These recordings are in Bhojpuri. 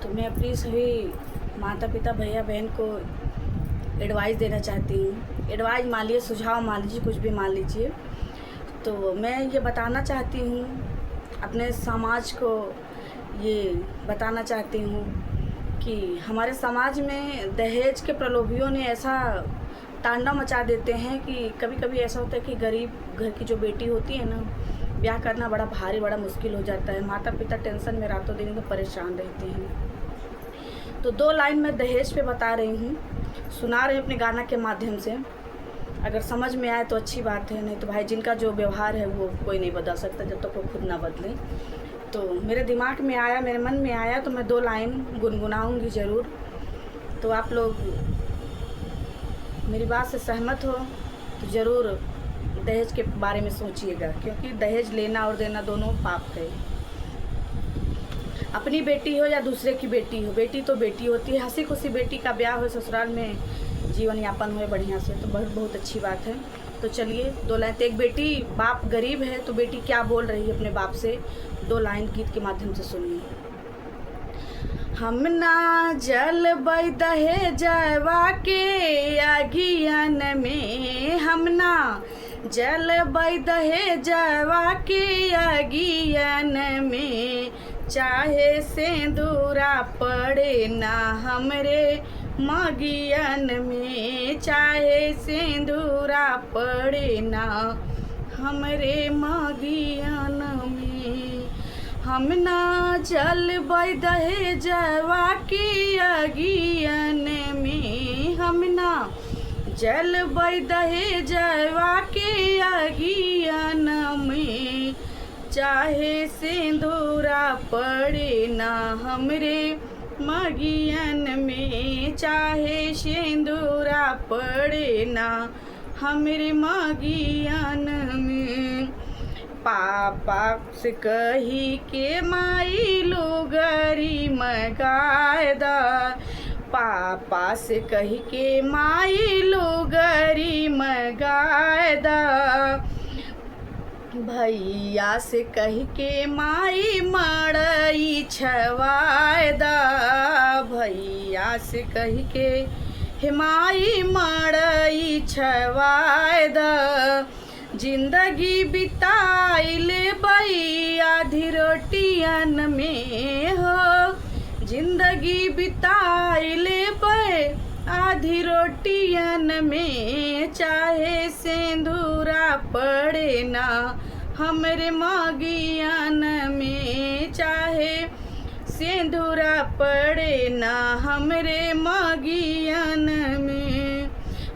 तो मैं अपनी सभी माता पिता भैया बहन को एडवाइस देना चाहती हूँ। एडवाइस मान लीजिए, सुझाव मान लीजिए, कुछ भी मान लीजिए। तो मैं ये बताना चाहती हूँ, अपने समाज को ये बताना चाहती हूँ कि हमारे समाज में दहेज के प्रलोभियों ने ऐसा तांडव मचा देते हैं कि कभी कभी ऐसा होता है कि गरीब घर की जो बेटी होती है ना, ब्याह करना बड़ा भारी, बड़ा मुश्किल हो जाता है। माता पिता टेंशन में रातों दिन तो परेशान रहते हैं। तो 2 लाइन मैं दहेज पे बता रही हूँ, सुना रही हूँ अपने गाना के माध्यम से। अगर समझ में आए तो अच्छी बात है, नहीं तो भाई जिनका जो व्यवहार है वो कोई नहीं बदल सकता जब तक वो खुद ना बदले। तो मेरे दिमाग में आया, मेरे मन में आया, तो मैं 2 लाइन गुनगुनाऊँगी ज़रूर। तो आप लोग मेरी बात से सहमत हो तो ज़रूर दहेज के बारे में सोचिएगा, क्योंकि दहेज लेना और देना दोनों पाप है। अपनी बेटी हो या दूसरे की बेटी हो, बेटी तो बेटी होती है। हंसी खुशी बेटी का ब्याह हो, ससुराल में जीवन यापन हुए बढ़िया से, तो बहुत अच्छी बात है। तो चलिए 2 लाइन। तो एक बेटी, बाप गरीब है तो बेटी क्या बोल रही है अपने बाप से, 2 लाइन गीत के माध्यम से सुनिए। हम ना जलबै दहेजवा के अगियन में, हम ना जलबै दहेजवा के अगियन में, चाहे सिंदूरा पड़े ना हमरे मगियन में, चाहे सिंदूरा पड़े ना हमरे मगियन में। हम ना जलबै दहेजवा के अगियन में, हम ना जलबै दहेजवा के अगियन में, चाहे सिंदूरा पड़े ना हमरे मगियन में, चाहे सिंदूरा पड़े ना हमरे मगियन में। पापा से कही के माई लुगरी मंगायदा, पापा से कही के माई लुगरी मंगायदा, भैया से कही के माई मड़ई छवायदा, भैया से कही के हे माई मड़ई छवायदा। जिंदगी बिताइले बई आधी रोटियन में हो, जिंदगी बिताइले बई आधी रोटियन में, चाहे सिंदूरा पड़े ना हमरे मगियन में, चाहे सिंदूरा पड़े ना हमरे मगियन में।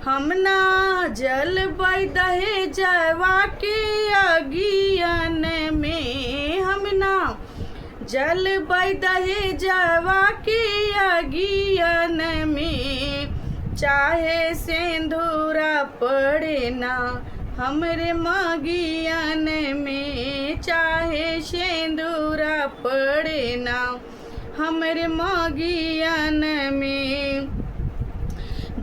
हम ना जलबै दहेजवा के अगियन में, हम ना जलबै दहेजवा के अगियन में, चाहे सिंदूरा पड़े ना हमरे मगियन में, चाहे सिंदूरा पड़े ना हमरे मगियन में।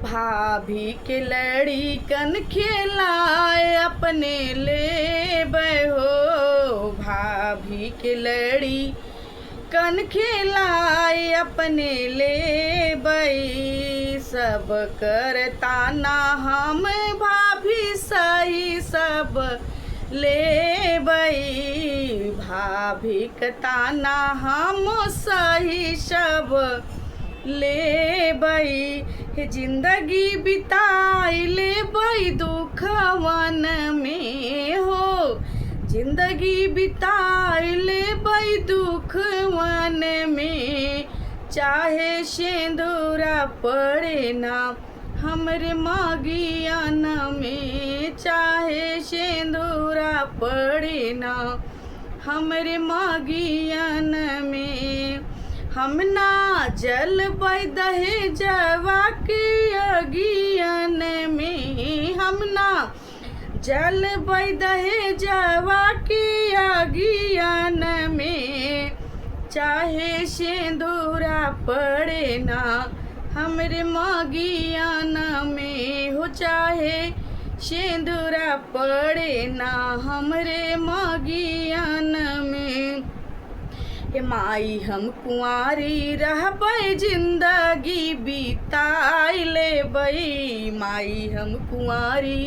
भाभी के लड़िकन खिलाए अपने ले बहो, भाभी के लड़िकन खिलाए अपने ले बई, सब करता ना हम भाभी सही सब ले बई, भाभी का ताना हम सही सब ले बई। जिंदगी बिताइले बई दुखवन में हो, जिंदगी बिताइले बई दुखवन में, चाहे सिंदूरा पड़े ना हमरे मगियन में, चाहे सिंदूरा पड़े ना हमरे मगियन में। हम ना जलबै दहेजवा के अगियन में, हम ना जलबै दहेजवा के अगियन में, चाहे सिंदूरा पड़े ना हमरे मगियन में हो, चाहे सिंदूरा पड़े ना हमरे मगियन में। ए माई हम कुंवारी रहबै जिंदगी बिताई लेबै, माई हम कुंवारी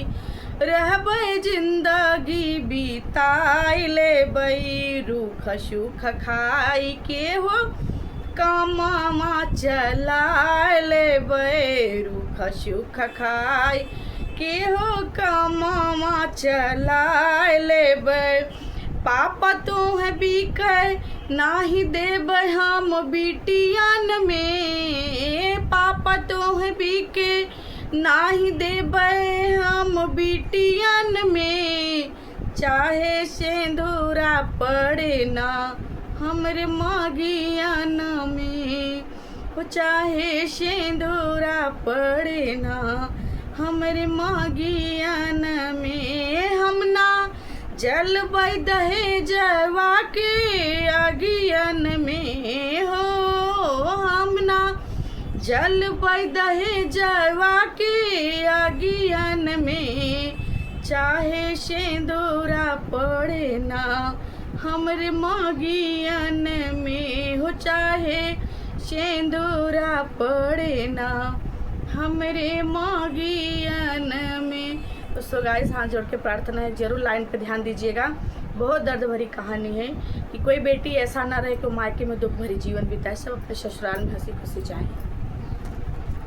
रहबै जिंदगी बिताई लेबै, रूख सुख खाई के हो काममा चलाय लेबै, रूख सुख खाई के हो काममा चलाय लेबै, पापा तोहें बिकै नाही देबै हम बिटियन में, पापा तोहें बिके नाही देबै हम बिटियन में, चाहे सिंदूरा पड़े ना हमरे मागियन में, वो चाहे सिंदूरा पड़े ना हमरे मागियन में, हम ना जलबै दहेजवा के अगियन में हो, हम ना जलबै दहेजवा के अगियन में, चाहे सिंदूरा पड़े ना हमरे मागियन में हो, चाहे सिंदूरा पड़े ना हमरे मागियन में। तो सो गाइस हाथ जोड़ के प्रार्थना है, जरूर लाइन पे ध्यान दीजिएगा। बहुत दर्द भरी कहानी है कि कोई बेटी ऐसा ना रहे कि मायके में दुख भरी जीवन बिताए, सब अपने ससुराल में हंसी खुशी चाहे।